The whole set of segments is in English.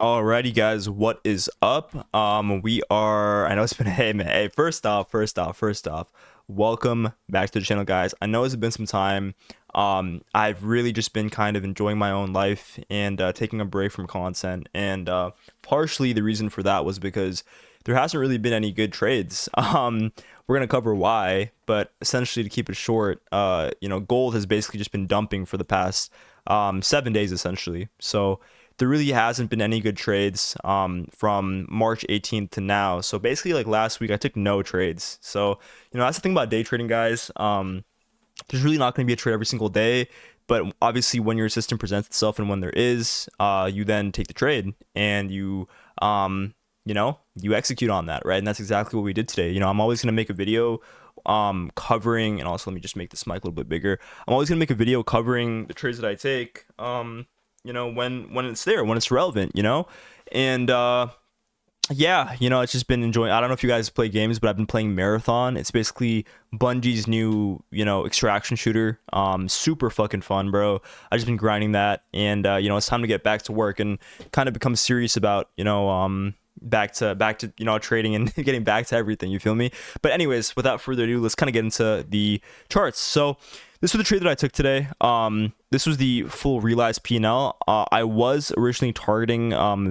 Alrighty, guys, what is up? I know it's been, hey man, hey, first off, welcome back to the channel, guys. I know it's been some time. I've really just been kind of enjoying my own life and taking a break from content, and partially the reason for that was because there hasn't really been any good trades. We're gonna cover why, but essentially to keep it short, gold has basically just been dumping for the past 7 days essentially. So there really hasn't been any good trades from March 18th to now. So basically, like last week, I took no trades. So that's the thing about day trading, guys. There's really not going to be a trade every single day, but obviously, when your system presents itself and when there is, you then take the trade and you execute on that, right? And that's exactly what we did today. I'm always going to make a video covering, and also let me just make this mic a little bit bigger. I'm always going to make a video covering the trades that I take. When it's there, when it's relevant, and it's just been enjoying. I don't know if you guys play games, but I've been playing Marathon. It's basically Bungie's new extraction shooter. Super fucking fun, bro. I just been grinding that, and it's time to get back to work and kind of become serious about back to trading and getting back to everything, you feel me? But anyways, without further ado, let's kind of get into the charts. So this was the trade that I took today. This was the full realized P&L. I was originally targeting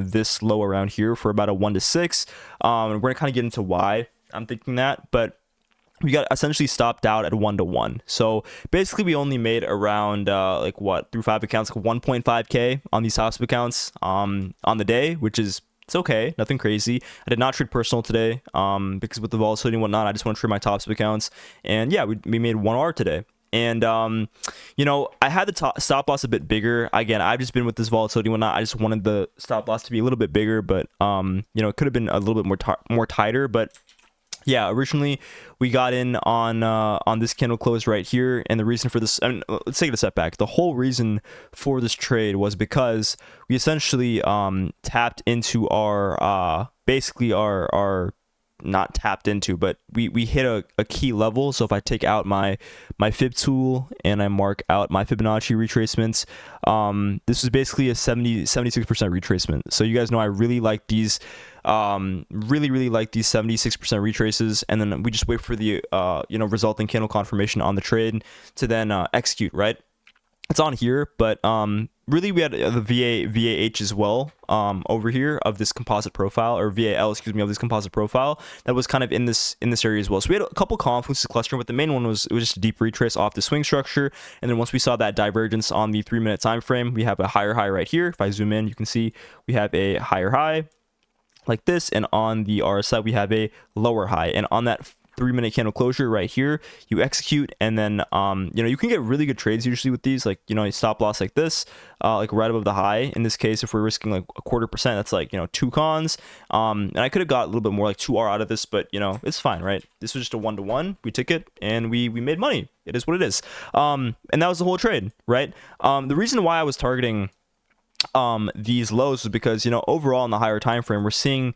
this low around here for about a 1 to 6. We're gonna kind of get into why I'm thinking that, but we got essentially stopped out at 1 to 1. So basically we only made around through 5 accounts, like 1.5k on these top accounts on the day, which is, it's okay, nothing crazy. I did not trade personal today because with the volatility and whatnot, I just want to trade my top accounts. And yeah, we made 1R today. And I had the stop loss a bit bigger. Again, I've just been with this volatility and whatnot. I just wanted the stop loss to be a little bit bigger, but it could have been a little bit more tighter. But yeah, originally we got in on this candle close right here, and the reason for this, let's take it a step back. The whole reason for this trade was because we essentially tapped into our basically our not tapped into, but we hit a key level. So if I take out my fib tool and I mark out my Fibonacci retracements, this is basically a 76% retracement. So you guys know I really like these really like these 76% retraces, and then we just wait for the resulting candle confirmation on the trade to then execute, right? It's on here, but really we had the VAH as well over here of this composite profile, or VAL, excuse me, of this composite profile that was kind of in this area as well. So we had a couple confluences clustering, but the main one was just a deep retrace off the swing structure. And then once we saw that divergence on the 3-minute time frame, we have a higher high right here. If I zoom in, you can see we have a higher high like this, and on the RSI we have a lower high, and on that 3-minute candle closure right here you execute, and then you can get really good trades usually with these, like a stop loss like this, like right above the high. In this case, if we're risking like a 1/4%, that's like 2 cons, and I could have got a little bit more, like 2R out of this, but it's fine, right? This was just a 1 to 1. We took it and we made money. It is what it is. And that was the whole trade, right? The reason why I was targeting these lows is because overall in the higher time frame we're seeing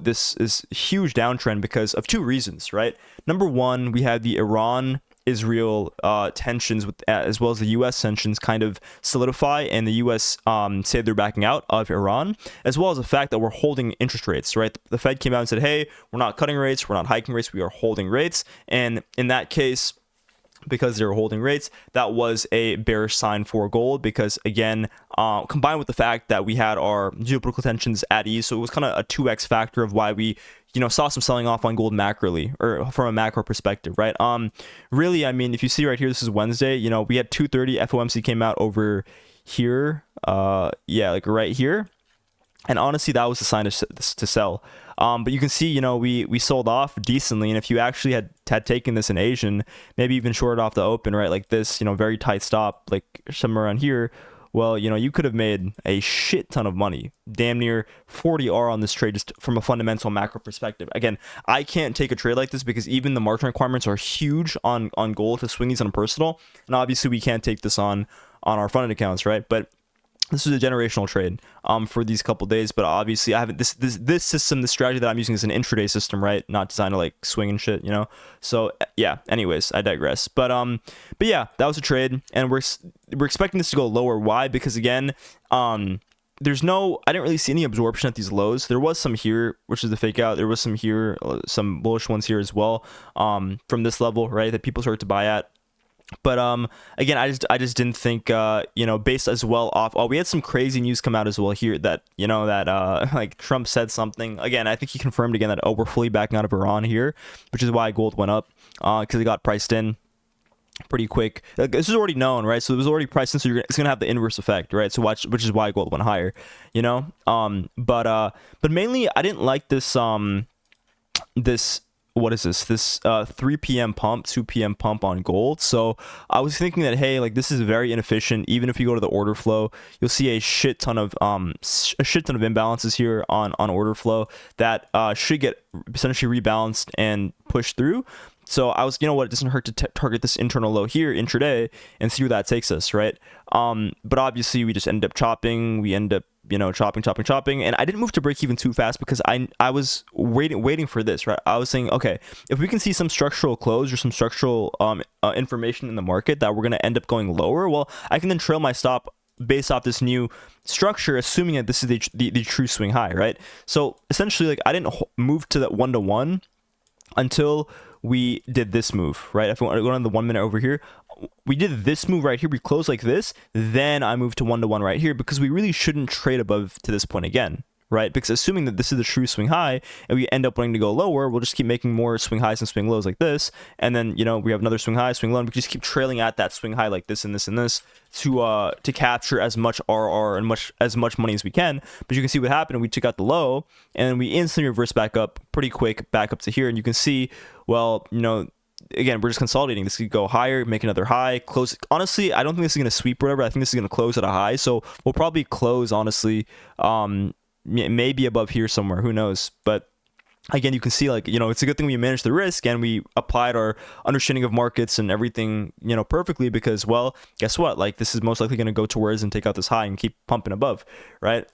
this is huge downtrend because of 2 reasons, right? Number one, we had the Iran-Israel tensions with as well as the US tensions kind of solidify, and the US say they're backing out of Iran, as well as the fact that we're holding interest rates, right? The Fed came out and said, hey, we're not cutting rates, we're not hiking rates, we are holding rates. And in that case, because they were holding rates, that was a bearish sign for gold, because again, combined with the fact that we had our geopolitical tensions at ease, so it was kind of a 2x factor of why we saw some selling off on gold macroly, or from a macro perspective, right? Really, I mean, if you see right here, this is Wednesday, we had 230 FOMC came out over here, like right here, and honestly that was the sign to sell. But you can see, we sold off decently, and if you actually had taken this in Asian, maybe even shorted off the open, right, like this, very tight stop, like somewhere around here, well, you could have made a shit ton of money, damn near 40R on this trade, just from a fundamental macro perspective. Again, I can't take a trade like this because even the margin requirements are huge on gold to swing these on personal, and obviously we can't take this on our funded accounts, right? But this is a generational trade for these couple days, but obviously I haven't this system, the strategy that I'm using is an intraday system, right? Not designed to like swing and shit, So yeah, anyways, I digress. But yeah, that was a trade, and we're expecting this to go lower. Why? Because again, there's no, I didn't really see any absorption at these lows. There was some here, which is the fake out. There was some here, some bullish ones here as well, from this level, right, that people started to buy at. But again, I just didn't think, you know, based as well off. Oh, we had some crazy news come out as well here that, you know, that like Trump said something. Again, I think he confirmed again that, oh, we're fully backing out of Iran here, which is why gold went up, because it got priced in pretty quick. Like, this is already known, right? So it was already priced in, so it's gonna have the inverse effect, right? So watch, which is why gold went higher, you know. But mainly I didn't like this this, what is this 3 p.m. pump, 2 p.m. pump on gold. So I was thinking that, hey, like, this is very inefficient. Even if you go to the order flow, you'll see a shit ton of imbalances here on order flow that should get essentially rebalanced and pushed through. So I was, you know what, it doesn't hurt to target this internal low here intraday and see where that takes us, right? But obviously we just end up chopping. We end up, you know, chopping, and I didn't move to break even too fast because I was waiting for this, right? I was saying, okay, if we can see some structural close or some structural information in the market that we're going to end up going lower, well, I can then trail my stop based off this new structure, assuming that this is the true swing high, right? So essentially, like, I didn't move to that 1-to-1 until we did this move, right? If we want to go on the 1 minute over here, we did this move right here. We closed like this, then I moved to 1-to-1 right here, because we really shouldn't trade above to this point again, right? Because assuming that this is the true swing high and we end up wanting to go lower, we'll just keep making more swing highs and swing lows like this, and then, you know, we have another swing high, swing low, and we just keep trailing at that swing high like this and this and this to capture as much RR and as much money as we can. But you can see what happened. We took out the low and we instantly reversed back up pretty quick, back up to here, and you can see, well, you know, again, we're just consolidating. This could go higher, make another high, close. Honestly, I don't think this is going to sweep or whatever. I think this is going to close at a high. So we'll probably close, honestly, maybe above here somewhere. Who knows? But again, you can see, like, you know, it's a good thing we managed the risk and we applied our understanding of markets and everything, you know, perfectly, because, well, guess what? Like, this is most likely going to go towards and take out this high and keep pumping above, right?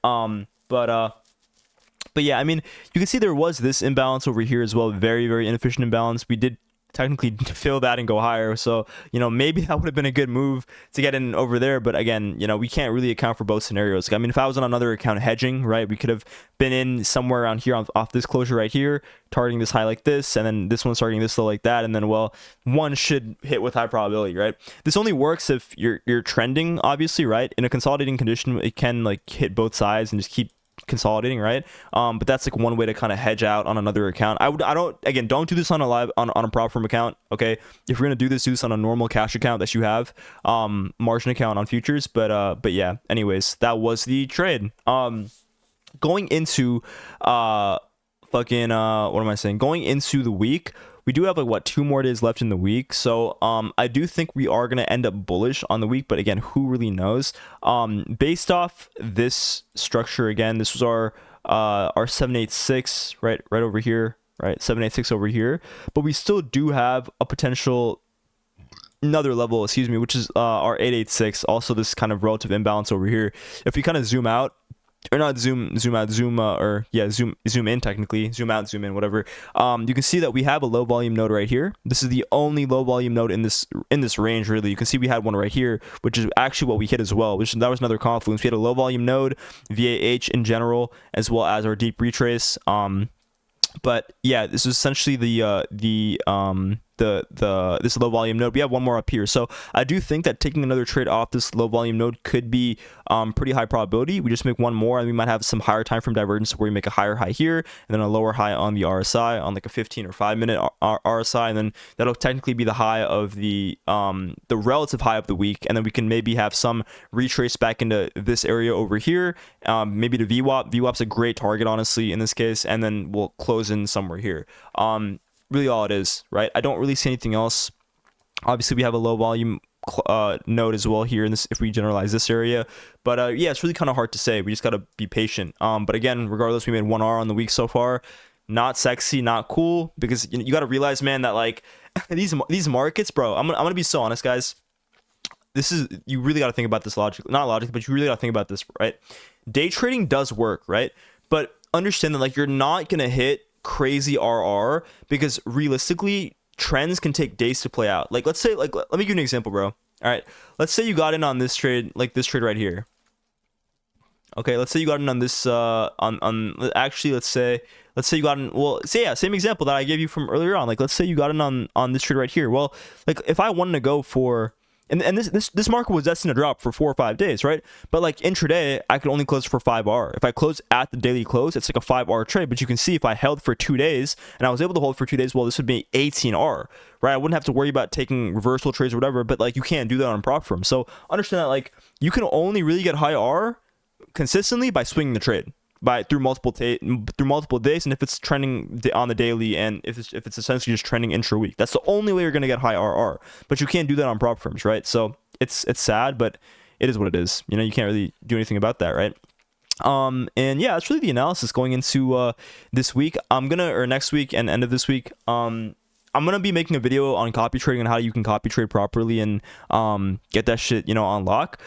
But yeah, I mean, you can see there was this imbalance over here as well. Very, very inefficient imbalance. We did technically fill that and go higher. So, you know, maybe that would have been a good move to get in over there. But again, you know, we can't really account for both scenarios. I mean, if I was on another account hedging, right, we could have been in somewhere around here off this closure right here, targeting this high like this, and then this one's targeting this low like that. And then, well, one should hit with high probability, right? This only works if you're trending, obviously, right? In a consolidating condition, it can, like, hit both sides and just keep consolidating, right? But that's like one way to kind of hedge out on another account. I don't do this on a live on a prop firm account. Okay, if you're gonna do this on a normal cash account that you have, margin account on futures. But yeah, anyways, that was the trade. Going into what am I saying, going into the week, we do have, like, what, 2 more days left in the week. So I do think we are going to end up bullish on the week, but again, who really knows? Based off this structure, again, this was our 786 right over here, right? 786 over here, but we still do have a potential another level, excuse me, which is our 886, also this kind of relative imbalance over here. If we kind of zoom out, or not zoom in, technically zoom out, zoom in, whatever, you can see that we have a low volume node right here. This is the only low volume node in this range, really. You can see we had one right here, which is actually what we hit as well, that was another confluence. We had a low volume node, VAH in general, as well as our deep retrace. But yeah, this is essentially this low volume node. We have one more up here, so I do think that taking another trade off this low volume node could be pretty high probability. We just make one more and we might have some higher time frame divergence where we make a higher high here and then a lower high on the RSI, on like a 15 or 5 minute RSI, and then that'll technically be the high of the relative high of the week, and then we can maybe have some retrace back into this area over here, maybe to VWAP. VWAP's a great target, honestly, in this case, and then we'll close in somewhere here. Really all it is, right? I don't really see anything else. Obviously, we have a low volume node as well here in this, if we generalize this area, but yeah, it's really kind of hard to say. We just got to be patient. But again, regardless, we made 1R on the week so far. Not sexy, not cool, because you got to realize, man, that, like, these markets, bro, I'm gonna be so honest, guys. This is, you really got to think about this not logically, but you really got to think about this, right? Day trading does work, right? But understand that, like, you're not gonna hit crazy RR, because realistically trends can take days to play out. Like, let's say, like, let me give you an example, bro. All right, let's say you got in on this trade, like this trade right here. Okay, let's say you got in on this on actually let's say you got in, well, say, yeah, same example that I gave you from earlier on. Like, let's say you got in on this trade right here. Well, like, if I wanted to go for, and this market was destined to drop for 4 or 5 days, right? But like intraday, I could only close for 5R. If I close at the daily close, it's like a 5R trade. But you can see if I held for 2 days and I was able to hold for 2 days, well, this would be 18R, right? I wouldn't have to worry about taking reversal trades or whatever. But like, you can't do that on prop firm. So understand that, like, you can only really get high R consistently by swinging the trade by through multiple days, and if it's trending on the daily, and if it's essentially just trending intra-week, that's the only way you're going to get high RR. But you can't do that on prop firms, right? So it's sad, but it is what it is. You know, you can't really do anything about that, right? And yeah, that's really the analysis going into this week. Or next week and end of this week, I'm gonna be making a video on copy trading and how you can copy trade properly and get that shit, you know, on lock.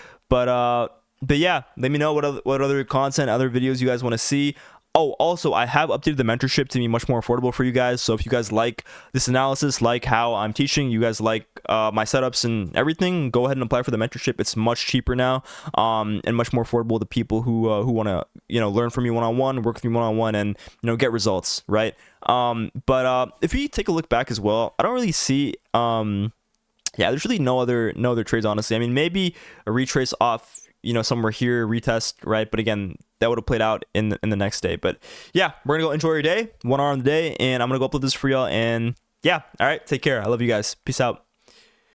But yeah, let me know what other content, other videos you guys want to see. Oh, also, I have updated the mentorship to be much more affordable for you guys. So if you guys like this analysis, like how I'm teaching, you guys like my setups and everything, go ahead and apply for the mentorship. It's much cheaper now, and much more affordable to people who want to, you know, learn from me one-on-one, work with me one-on-one, and, you know, get results, right? But if you take a look back as well, I don't really see yeah, there's really no other trades, honestly. I mean, maybe a retrace off, you know, somewhere here, retest, right? But again, that would have played out in the next day. But yeah, we're gonna go enjoy your day, 1 hour on the day, and I'm gonna go upload this for y'all. And yeah, all right, take care. I love you guys. Peace out.